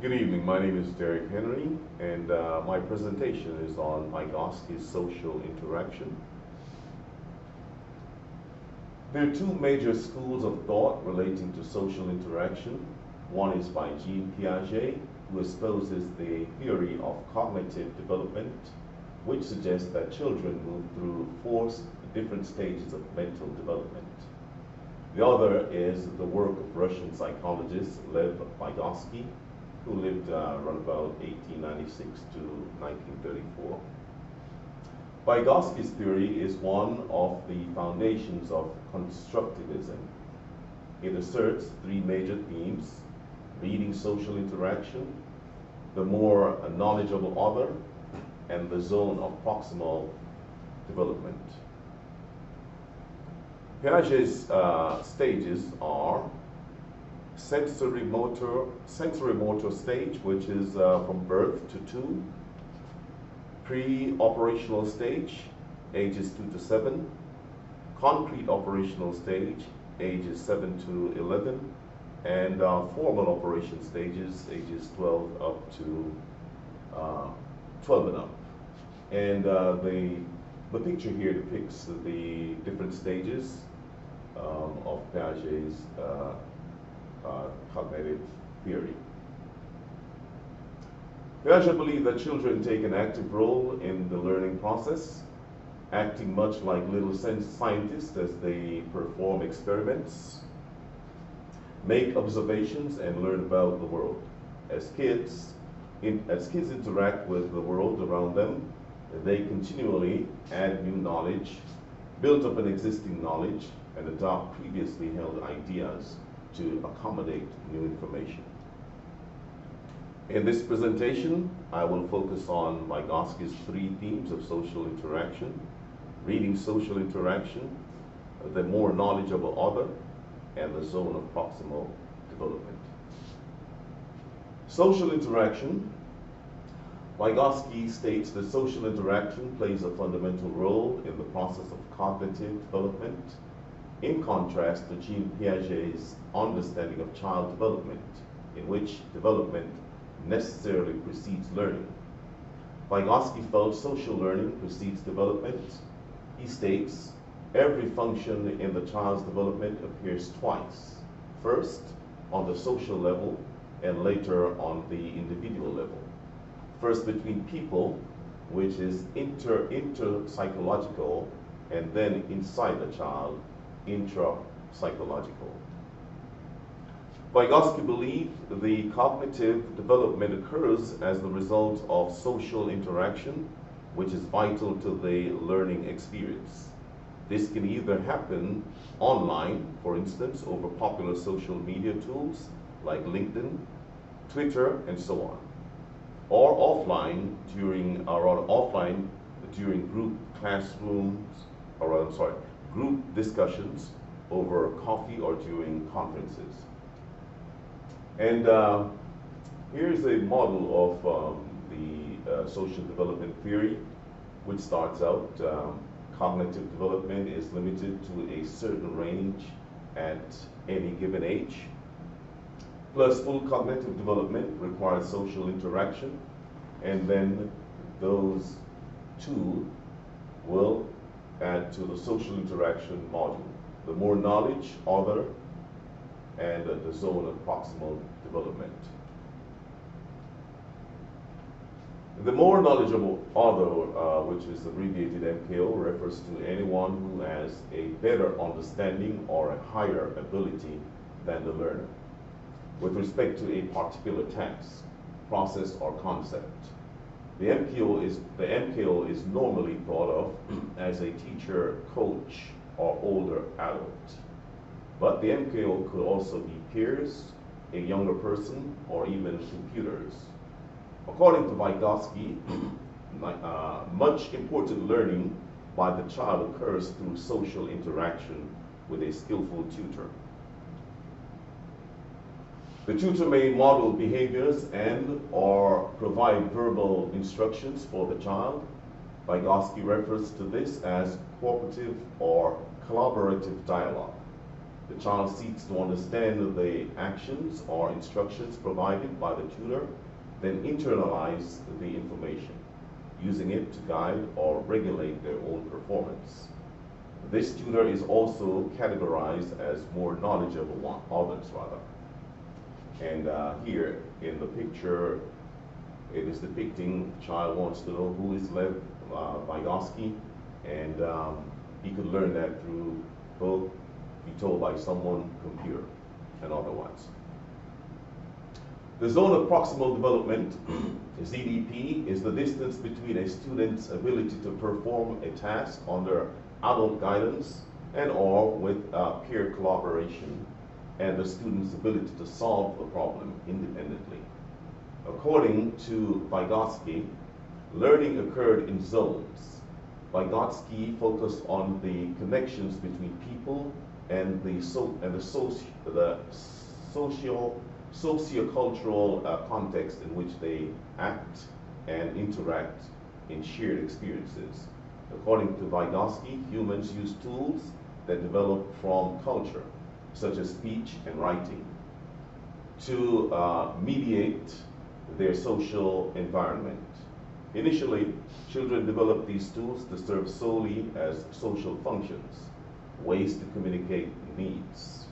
Good evening. My name is Derek Henry, and my presentation is on Vygotsky's social interaction. There are two major schools of thought relating to social interaction. One is by Jean Piaget, who exposes the theory of cognitive development, which suggests that children move through four different stages of mental development. The other is the work of Russian psychologist Lev Vygotsky, who lived around about 1896 to 1934. Vygotsky's theory is one of the foundations of constructivism. It asserts three major themes: leading social interaction, the more knowledgeable other, and the zone of proximal development. Piaget's stages are sensory motor stage, which is from birth to 2, pre-operational stage, ages 2 to 7, concrete operational stage, ages 7 to 11, and formal operation stages, ages 12 up to 12 and up. And the picture here depicts the different stages of Piaget's cognitive theory. Piaget believed that children take an active role in the learning process, acting much like little scientists as they perform experiments, make observations, and learn about the world. As kids interact with the world around them, they continually add new knowledge, build up an existing knowledge, and adopt previously held ideas to accommodate new information. In this presentation, I will focus on Vygotsky's three themes of social interaction: reading social interaction, the more knowledgeable other, and the zone of proximal development. Social interaction. Vygotsky states that social interaction plays a fundamental role in the process of cognitive development, in contrast to Jean Piaget's understanding of child development, in which development necessarily precedes learning. Vygotsky felt social learning precedes development. He states, every function in the child's development appears twice, first on the social level and later on the individual level. First between people, which is inter-psychological, and then inside the child, intra-psychological. Vygotsky believed the cognitive development occurs as the result of social interaction, which is vital to the learning experience. This can either happen online, for instance, over popular social media tools like LinkedIn, Twitter, and so on, or offline during group discussions over coffee or during conferences. And here's a model of the social development theory, which starts out cognitive development is limited to a certain range at any given age. Plus, full cognitive development requires social interaction, and then those two will add to the social interaction module: the more knowledge, other, and the zone of proximal development. The more knowledgeable other, which is abbreviated MKO, refers to anyone who has a better understanding or a higher ability than the learner with respect to a particular task, process, or concept. The MKO is normally thought of as a teacher, coach, or older adult. But the MKO could also be peers, a younger person, or even computers. According to Vygotsky, much important learning by the child occurs through social interaction with a skillful tutor. The tutor may model behaviors and or provide verbal instructions for the child. Vygotsky refers to this as cooperative or collaborative dialogue. The child seeks to understand the actions or instructions provided by the tutor, then internalize the information, using it to guide or regulate their own performance. This tutor is also categorized as more knowledgeable than others, rather. And here in the picture, it is depicting the child wants to know who is Lev Vygotsky, and he could learn that through both be told by someone, computer, and otherwise. The zone of proximal development, ZDP, is the distance between a student's ability to perform a task under adult guidance and or with peer collaboration and the student's ability to solve the problem independently. According to Vygotsky, learning occurred in zones. Vygotsky focused on the connections between people and the socio-cultural context in which they act and interact in shared experiences. According to Vygotsky, humans use tools that develop from culture, such as speech and writing, to mediate their social environment. Initially, children develop these tools to serve solely as social functions, ways to communicate needs.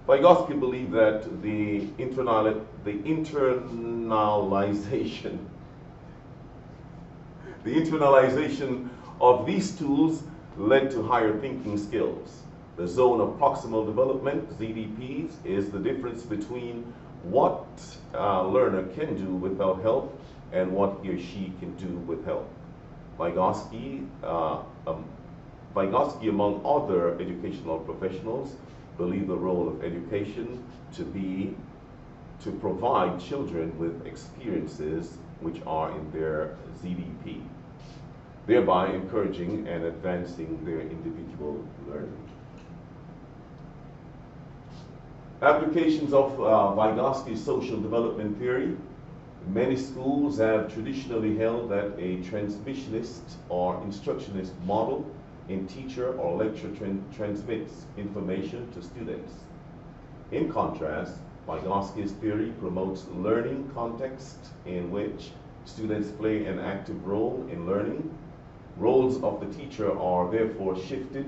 Vygotsky believed that the internalization of these tools led to higher thinking skills. The zone of proximal development, ZDPs, is the difference between what a learner can do without help and what he or she can do with help. Vygotsky, among other educational professionals, believe the role of education to be to provide children with experiences which are in their ZDP, thereby encouraging and advancing their individual learning. Applications of Vygotsky's social development theory. Many schools have traditionally held that a transmissionist or instructionist model in teacher or lecturer transmits information to students. In contrast, Vygotsky's theory promotes learning context in which students play an active role in learning. Roles of the teacher are therefore shifted,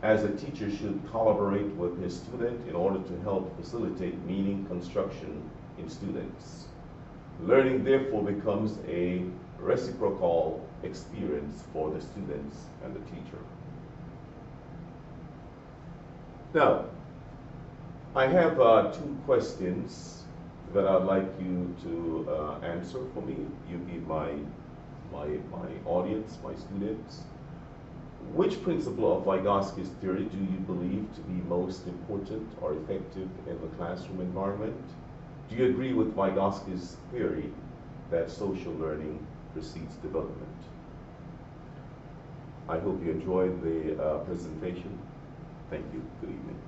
as a teacher should collaborate with his student in order to help facilitate meaning construction in students. Learning therefore becomes a reciprocal experience for the students and the teacher. Now, I have two questions that I'd like you to answer for me. You be my audience, my students. Which principle of Vygotsky's theory do you believe to be most important or effective in the classroom environment? Do you agree with Vygotsky's theory that social learning precedes development? I hope you enjoyed the presentation. Thank you. Good evening.